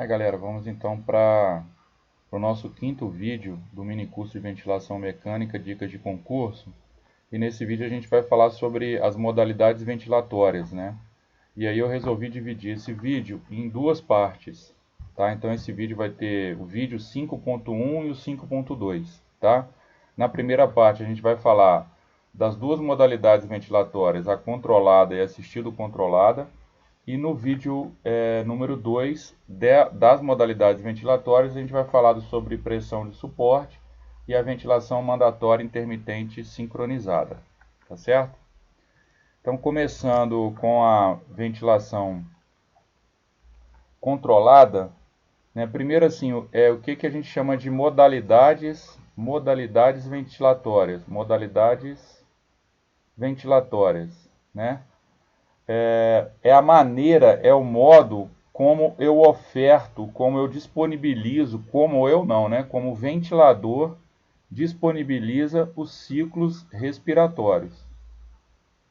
Galera, vamos então para o nosso quinto vídeo do mini curso de ventilação mecânica, dicas de concurso. E nesse vídeo a gente vai falar sobre as modalidades ventilatórias, né? E aí eu resolvi dividir esse vídeo em duas partes, tá? Então esse vídeo vai ter o vídeo 5.1 e o 5.2, tá? Na primeira parte a gente vai falar das duas modalidades ventilatórias, a controlada e a assistido controlada. E no vídeo número 2 das modalidades ventilatórias, a gente vai falar sobre pressão de suporte e a ventilação mandatória intermitente sincronizada, tá certo? Então, começando com a ventilação controlada, né? Primeiro assim, o que a gente chama de modalidades ventilatórias, né? É a maneira, é o modo como eu oferto, como eu disponibilizo, como eu não, né? Como o ventilador disponibiliza os ciclos respiratórios,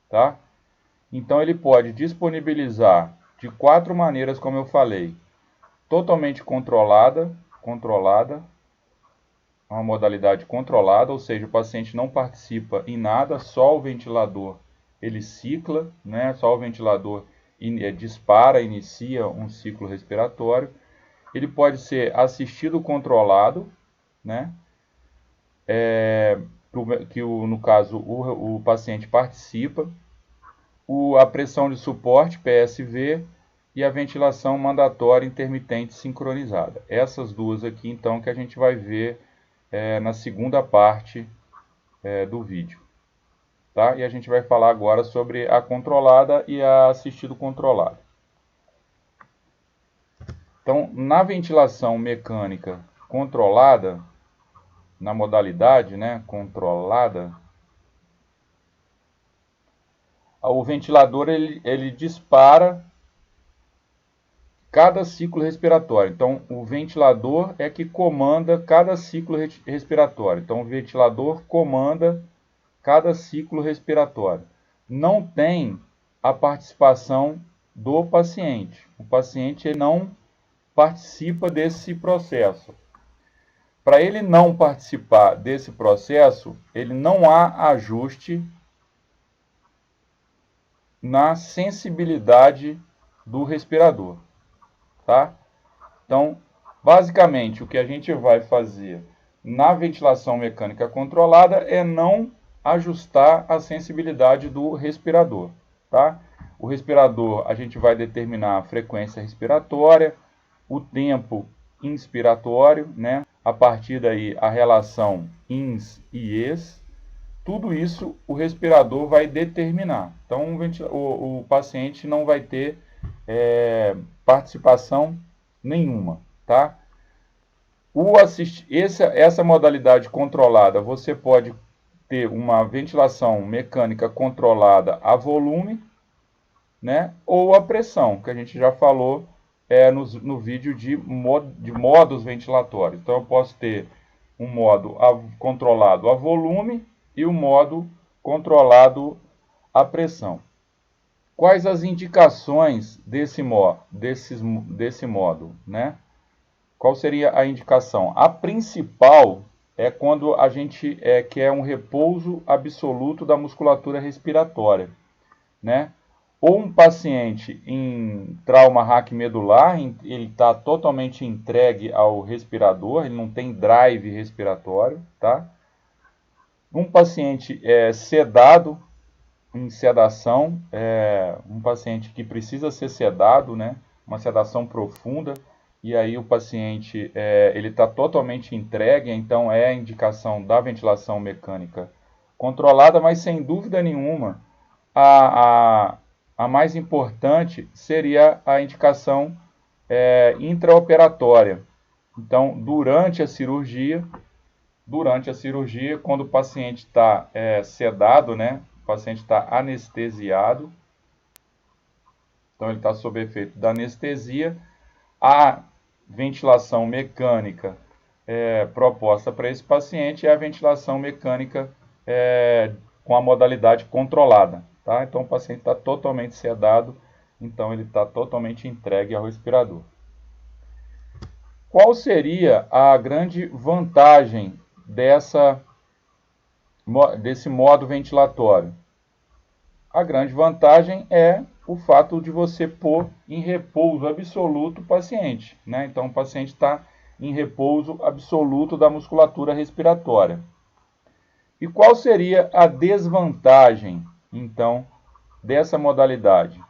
tá? Então ele pode disponibilizar de quatro maneiras, como eu falei: totalmente controlada, uma modalidade controlada, ou seja, o paciente não participa em nada, só o ventilador ele cicla, né? Só o ventilador dispara, inicia um ciclo respiratório. Ele pode ser assistido controlado, né? Que no caso o paciente participa, a pressão de suporte, PSV, e a ventilação mandatória intermitente sincronizada. Essas duas aqui, então, que a gente vai ver na segunda parte do vídeo. Tá? E a gente vai falar agora sobre a controlada e a assistido controlado. Então, na ventilação mecânica controlada, na modalidade, né, controlada, o ventilador ele dispara cada ciclo respiratório. Então, o ventilador é que comanda cada ciclo respiratório. Então, o ventilador comanda cada ciclo respiratório. Não tem a participação do paciente. O paciente não participa desse processo. Para ele não participar desse processo, ele não há ajuste na sensibilidade do respirador, tá? Então, basicamente, o que a gente vai fazer na ventilação mecânica controlada é não ajustar a sensibilidade do respirador, tá? O respirador, a gente vai determinar a frequência respiratória, o tempo inspiratório, né? A partir daí, a relação ins e ex. Tudo isso o respirador vai determinar. Então, o paciente não vai ter participação nenhuma, tá? Essa modalidade controlada, você pode ter uma ventilação mecânica controlada a volume, né? Ou a pressão, que a gente já falou no vídeo de modos ventilatórios. Então, eu posso ter um modo controlado a volume e o modo controlado a pressão. Quais as indicações desse modo, né? Qual seria a indicação? A principal é quando a gente quer um repouso absoluto da musculatura respiratória, né? Ou um paciente em trauma raquimedular, ele está totalmente entregue ao respirador, ele não tem drive respiratório, tá? Um paciente sedado, em sedação, um paciente que precisa ser sedado, né? Uma sedação profunda, e aí o paciente ele está totalmente entregue, então é a indicação da ventilação mecânica controlada, mas sem dúvida nenhuma a mais importante seria a indicação intraoperatória. Então, durante a cirurgia, quando o paciente está sedado, né? O paciente está anestesiado, então ele está sob efeito da anestesia, a ventilação mecânica proposta para esse paciente é a ventilação mecânica com a modalidade controlada, tá? Então o paciente está totalmente sedado, então ele está totalmente entregue ao respirador. Qual seria a grande vantagem desse modo ventilatório? A grande vantagem é o fato de você pôr em repouso absoluto o paciente, né? Então, o paciente está em repouso absoluto da musculatura respiratória. E qual seria a desvantagem, então, dessa modalidade?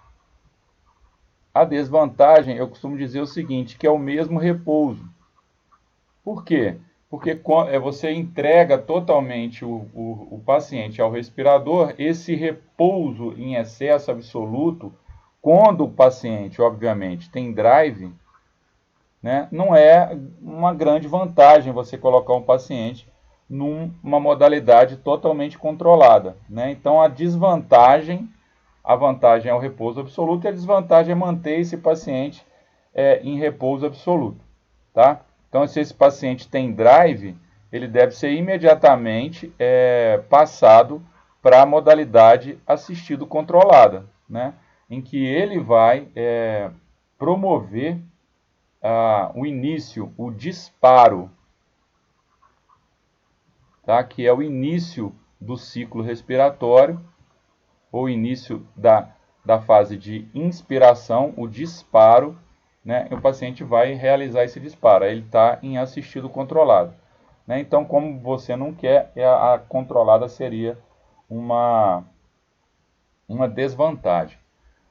A desvantagem, eu costumo dizer o seguinte, que é o mesmo repouso. Por quê? Porque você entrega totalmente o paciente ao respirador, esse repouso em excesso absoluto, quando o paciente, obviamente, tem drive, né, não é uma grande vantagem você colocar um paciente numa modalidade totalmente controlada, né? Então, a vantagem é o repouso absoluto e a desvantagem é manter esse paciente em repouso absoluto, tá? Então, se esse paciente tem drive, ele deve ser imediatamente passado para a modalidade assistido controlada, né? Em que ele vai promover o início, o disparo, tá? Que é o início do ciclo respiratório, ou início da fase de inspiração, o disparo, né? E o paciente vai realizar esse disparo, aí ele está em assistido controlado, né? Então, como você não quer, a controlada seria uma desvantagem.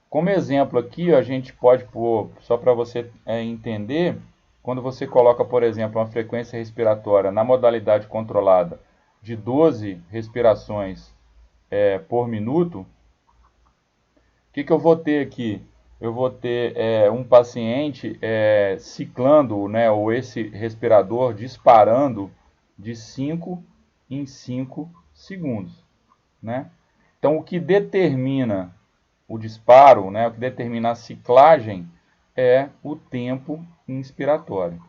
Como exemplo aqui, a gente pode pôr, só para você entender, quando você coloca, por exemplo, uma frequência respiratória na modalidade controlada de 12 respirações por minuto, o que eu vou ter aqui? Eu vou ter um paciente ciclando, né, ou esse respirador disparando de 5 em 5 segundos, né? Então, o que determina o disparo, né, o que determina a ciclagem é o tempo inspiratório.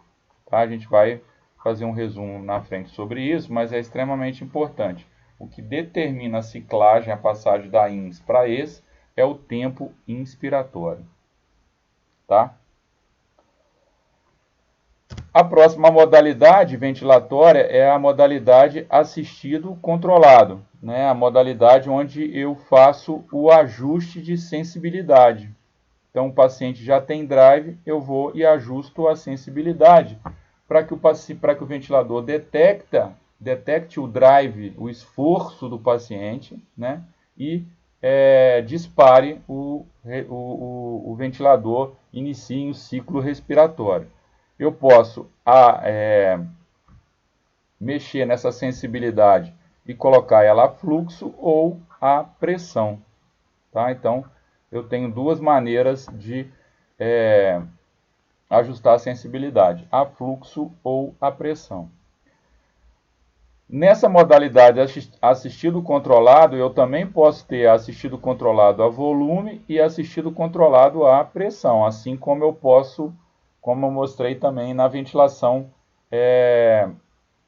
Tá? A gente vai fazer um resumo na frente sobre isso, mas é extremamente importante. O que determina a ciclagem, a passagem da ins para ex, é o tempo inspiratório. Tá? A próxima modalidade ventilatória é a modalidade assistido controlado, né? A modalidade onde eu faço o ajuste de sensibilidade. Então, o paciente já tem drive, eu vou e ajusto a sensibilidade para que o ventilador detecte o drive, o esforço do paciente, né? E dispare o ventilador, inicie o ciclo respiratório. Eu posso mexer nessa sensibilidade e colocar ela a fluxo ou a pressão. Tá? Então, eu tenho duas maneiras de ajustar a sensibilidade, a fluxo ou a pressão. Nessa modalidade assistido controlado, eu também posso ter assistido controlado a volume e assistido controlado a pressão, assim como eu posso, como eu mostrei também na ventilação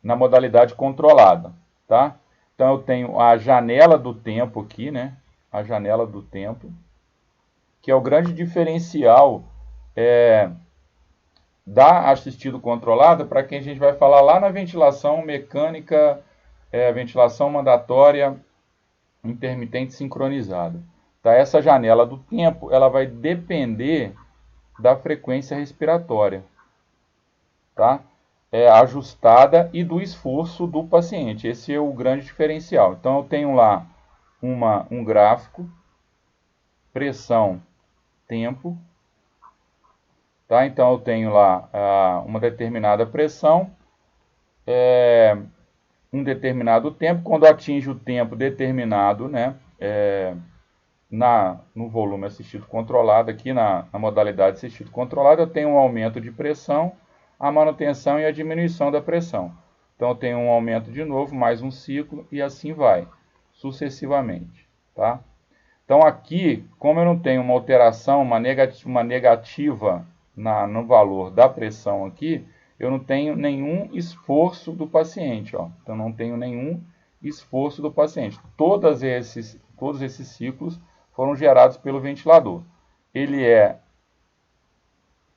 na modalidade controlada, tá? Então eu tenho a janela do tempo aqui, né? A janela do tempo, que é o grande diferencial da assistido controlada, para quem a gente vai falar lá na ventilação mecânica, ventilação mandatória intermitente sincronizada. Tá? Essa janela do tempo, ela vai depender da frequência respiratória, tá? Ajustada e do esforço do paciente. Esse é o grande diferencial. Então eu tenho lá um gráfico, pressão, tempo. Tá? Então eu tenho lá uma determinada pressão, um determinado tempo. Quando atinge o tempo determinado, né, no volume assistido controlado, aqui na modalidade assistido controlado, eu tenho um aumento de pressão, a manutenção e a diminuição da pressão. Então eu tenho um aumento de novo, mais um ciclo e assim vai, sucessivamente. Tá? Então aqui, como eu não tenho uma alteração, uma negativa no valor da pressão aqui, eu não tenho nenhum esforço do paciente. Ó. Então não tenho nenhum esforço do paciente. Todos esses ciclos foram gerados pelo ventilador. Ele é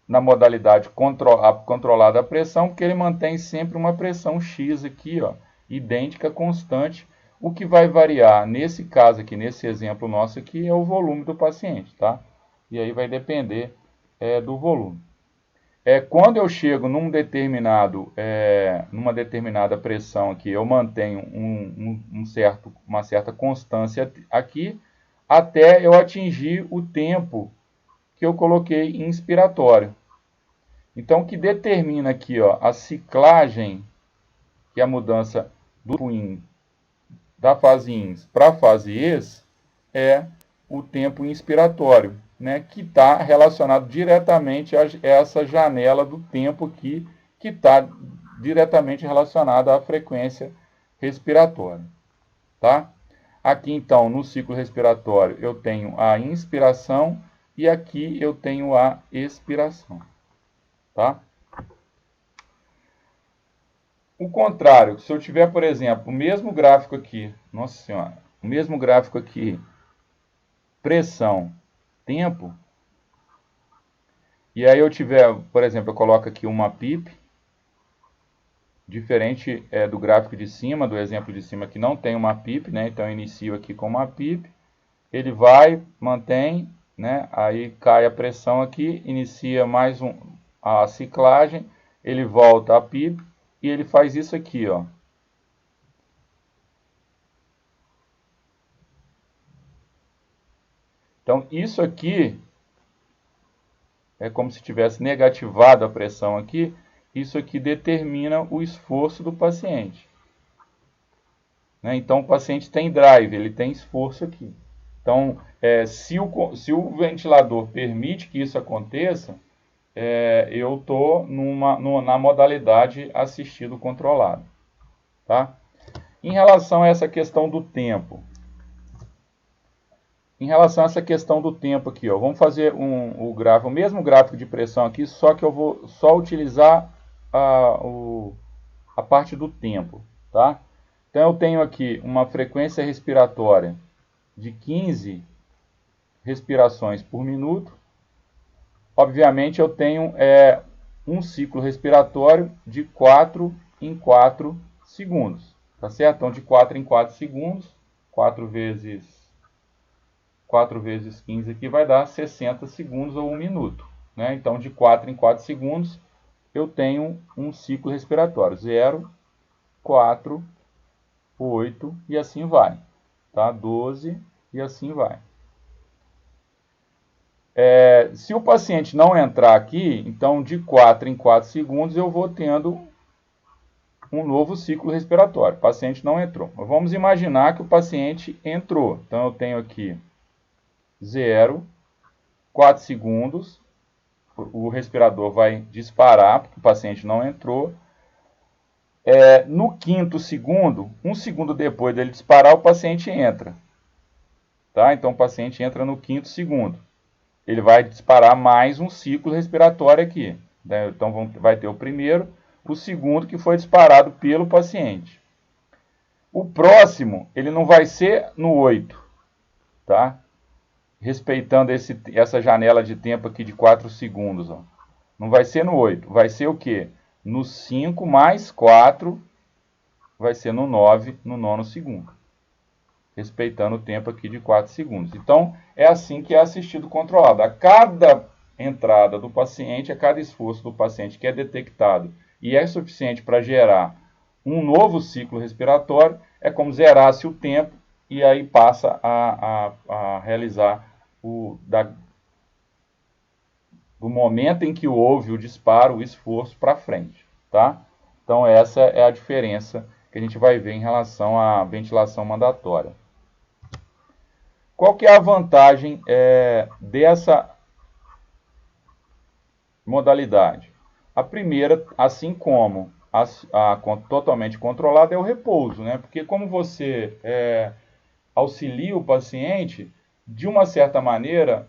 na modalidade controlada a pressão, porque ele mantém sempre uma pressão X aqui, ó, idêntica, constante. O que vai variar, nesse caso aqui, nesse exemplo nosso aqui, é o volume do paciente, tá? E aí vai depender do volume. Quando eu chego numa determinada pressão aqui, eu mantenho uma certa constância aqui, até eu atingir o tempo que eu coloquei em inspiratório. Então, o que determina aqui, ó, a ciclagem, que é a mudança do IN da fase INS para a fase ES, é o tempo inspiratório, né, que está relacionado diretamente a essa janela do tempo aqui, que está diretamente relacionada à frequência respiratória. Tá? Aqui, então, no ciclo respiratório, eu tenho a inspiração e aqui eu tenho a expiração. Tá? O contrário, se eu tiver, por exemplo, o mesmo gráfico aqui, nossa senhora, o mesmo gráfico aqui, pressão, tempo, e aí eu tiver, por exemplo, eu coloco aqui uma PIP, diferente do gráfico de cima, do exemplo de cima, que não tem uma PIP, né? Então eu inicio aqui com uma PIP, ele vai, mantém, né? Aí cai a pressão aqui, inicia mais a ciclagem, ele volta a PIP, e ele faz isso aqui, ó. Então, isso aqui é como se tivesse negativado a pressão aqui. Isso aqui determina o esforço do paciente. Né? Então, o paciente tem drive, ele tem esforço aqui. Então, se o ventilador permite que isso aconteça, eu estou na modalidade assistido controlado. Tá? Em relação a essa questão do tempo. Em relação a essa questão do tempo aqui, ó, vamos fazer o mesmo gráfico de pressão aqui, só que eu vou só utilizar a parte do tempo. Tá? Então, eu tenho aqui uma frequência respiratória de 15 respirações por minuto. Obviamente, eu tenho um ciclo respiratório de 4 em 4 segundos. Tá certo? Então, de 4 em 4 segundos, 4 vezes 15 aqui vai dar 60 segundos ou 1 minuto. Né? Então, de 4 em 4 segundos, eu tenho um ciclo respiratório. 0, 4, 8 e assim vai. Tá? 12 e assim vai. Se o paciente não entrar aqui, então de 4 em 4 segundos eu vou tendo um novo ciclo respiratório. O paciente não entrou. Mas vamos imaginar que o paciente entrou. Então eu tenho aqui 0, 4 segundos, o respirador vai disparar, porque o paciente não entrou. No 5º segundo, 1 segundo depois dele disparar, o paciente entra. Tá? Então o paciente entra no 5º segundo. Ele vai disparar mais um ciclo respiratório aqui. Né? Então vai ter o primeiro, o segundo que foi disparado pelo paciente. O próximo, ele não vai ser no 8, tá? Respeitando essa janela de tempo aqui de 4 segundos. Ó. Não vai ser no 8, vai ser o quê? No 5 mais 4, vai ser no 9, no 9º segundo. Respeitando o tempo aqui de 4 segundos. Então, é assim que é assistido controlado. A cada entrada do paciente, a cada esforço do paciente que é detectado e é suficiente para gerar um novo ciclo respiratório, é como zerasse o tempo e aí passa a realizar do momento em que houve o disparo, o esforço para frente. Tá? Então, essa é a diferença que a gente vai ver em relação à ventilação mandatória. Qual que é a vantagem dessa modalidade? A primeira, assim como a totalmente controlada, é o repouso, né? Porque como você auxilia o paciente, de uma certa maneira,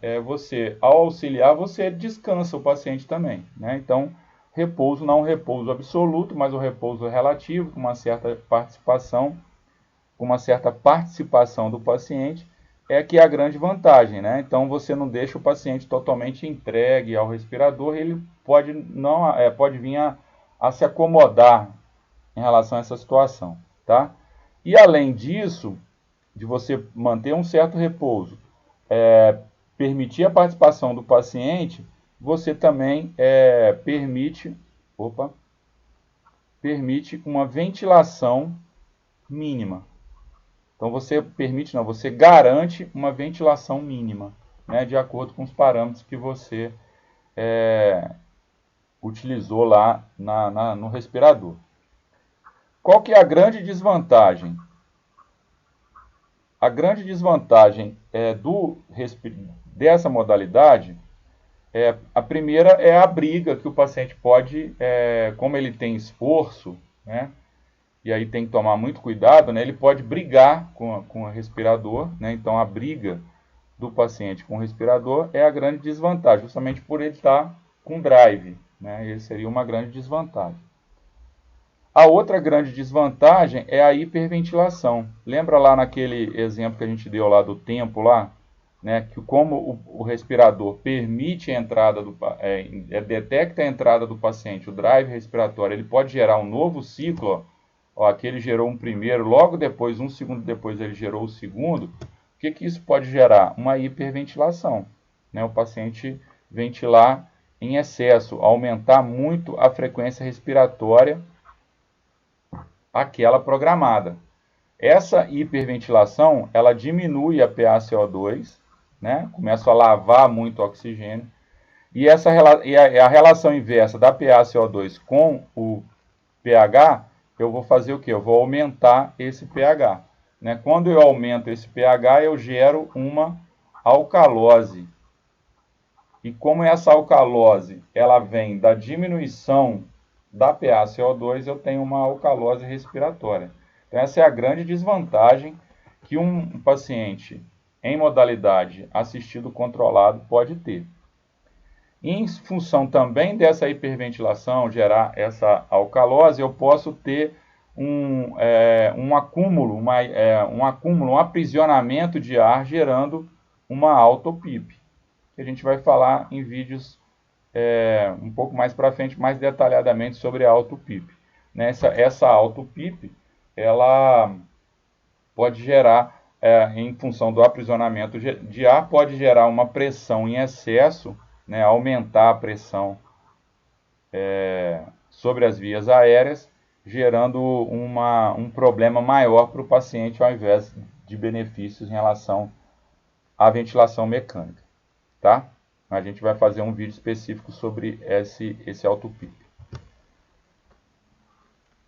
ao auxiliar, você descansa o paciente também, né? Então, repouso não é um repouso absoluto, mas um repouso relativo, com uma certa participação do paciente, é que é a grande vantagem, né? Então você não deixa o paciente totalmente entregue ao respirador, ele pode, não, pode vir a se acomodar em relação a essa situação, tá? E além disso, de você manter um certo repouso, permitir a participação do paciente, você também permite uma ventilação mínima. Então você você garante uma ventilação mínima, né, de acordo com os parâmetros que você utilizou lá no respirador. Qual que é a grande desvantagem? A grande desvantagem dessa modalidade, a primeira é a briga que o paciente pode, como ele tem esforço, né, e aí tem que tomar muito cuidado, né, ele pode brigar com o respirador, né, então a briga do paciente com o respirador é a grande desvantagem, justamente por ele estar com drive, né, ele seria uma grande desvantagem. A outra grande desvantagem é a hiperventilação. Lembra lá naquele exemplo que a gente deu lá do tempo lá? Né, que como o respirador permite a entrada detecta a entrada do paciente, o drive respiratório, ele pode gerar um novo ciclo. Ó, aqui ele gerou um primeiro, logo depois, um segundo depois, ele gerou o segundo. O que isso pode gerar? Uma hiperventilação. Né, o paciente ventilar em excesso, aumentar muito a frequência respiratória, aquela programada. Essa hiperventilação, ela diminui a PaCO2, né? Começa a lavar muito oxigênio, e a relação inversa da PaCO2 com o pH, eu vou fazer o quê? Eu vou aumentar esse pH. Né? Quando eu aumento esse pH, eu gero uma alcalose. E como essa alcalose ela vem da diminuição da PaCO2, eu tenho uma alcalose respiratória. Então, essa é a grande desvantagem que um paciente em modalidade assistido controlado pode ter. Em função também dessa hiperventilação gerar essa alcalose, eu posso ter um acúmulo, um aprisionamento de ar gerando uma auto-PIP, que a gente vai falar em vídeos um pouco mais para frente, mais detalhadamente sobre a auto-PIP. Né? Essa auto-PIP, ela pode gerar, em função do aprisionamento de ar, pode gerar uma pressão em excesso, né? Aumentar a pressão sobre as vias aéreas, gerando um problema maior para o paciente, ao invés de benefícios em relação à ventilação mecânica. Tá? A gente vai fazer um vídeo específico sobre esse auto-PIP.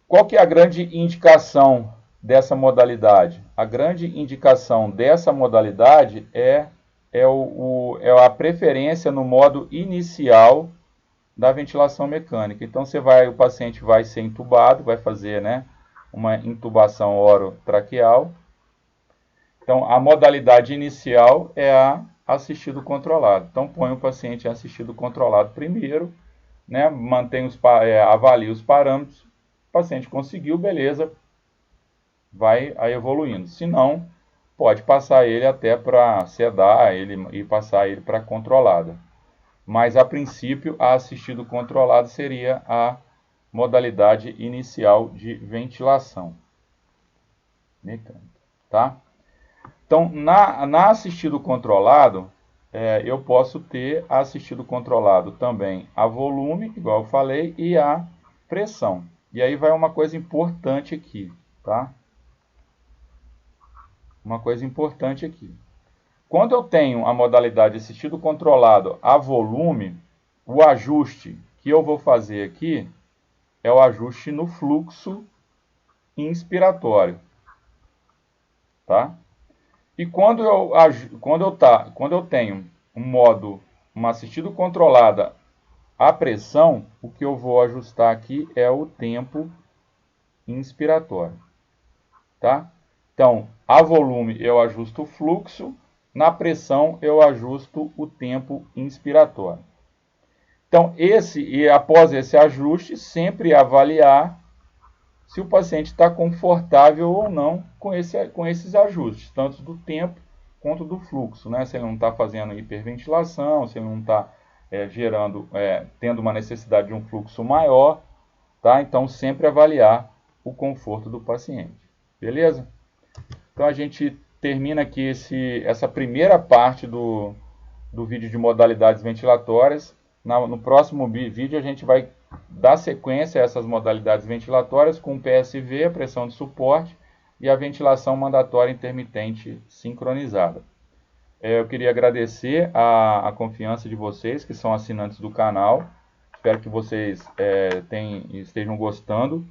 Qual que é a grande indicação dessa modalidade? A grande indicação dessa modalidade é a preferência no modo inicial da ventilação mecânica. Então, o paciente vai ser intubado, vai fazer, né, uma intubação orotraqueal. Então, a modalidade inicial é a assistido controlado. Então, põe o paciente em assistido controlado primeiro, né, avalia os parâmetros, o paciente conseguiu, beleza, vai evoluindo. Se não, pode passar ele até para sedar e passar ele para controlada. Mas, a princípio, a assistido controlado seria a modalidade inicial de ventilação mecânica, tá? Então, na assistido controlado, eu posso ter assistido controlado também a volume, igual eu falei, e a pressão. E aí vai uma coisa importante aqui, tá? Uma coisa importante aqui. Quando eu tenho a modalidade assistido controlado a volume, o ajuste que eu vou fazer aqui é o ajuste no fluxo inspiratório, tá? E quando eu tenho uma assistido controlada a pressão, o que eu vou ajustar aqui é o tempo inspiratório, tá? Então, a volume eu ajusto o fluxo, na pressão eu ajusto o tempo inspiratório. Então, após esse ajuste, sempre avaliar se o paciente está confortável ou não com esses ajustes, tanto do tempo conta do fluxo, né? Se ele não está fazendo hiperventilação, se ele não está tendo uma necessidade de um fluxo maior, tá? Então, sempre avaliar o conforto do paciente, beleza? Então, a gente termina aqui essa primeira parte do vídeo de modalidades ventilatórias. No próximo vídeo, a gente vai dar sequência a essas modalidades ventilatórias com o PSV, a pressão de suporte, e a ventilação mandatória intermitente sincronizada. Eu queria agradecer a confiança de vocês, que são assinantes do canal. Espero que vocês estejam gostando.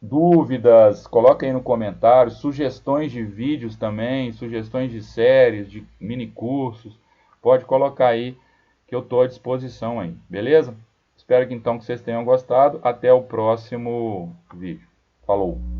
Dúvidas, coloquem aí no comentário. Sugestões de vídeos também, sugestões de séries, de mini cursos. Pode colocar aí, que eu estou à disposição aí, beleza? Espero que então que vocês tenham gostado. Até o próximo vídeo. Falou!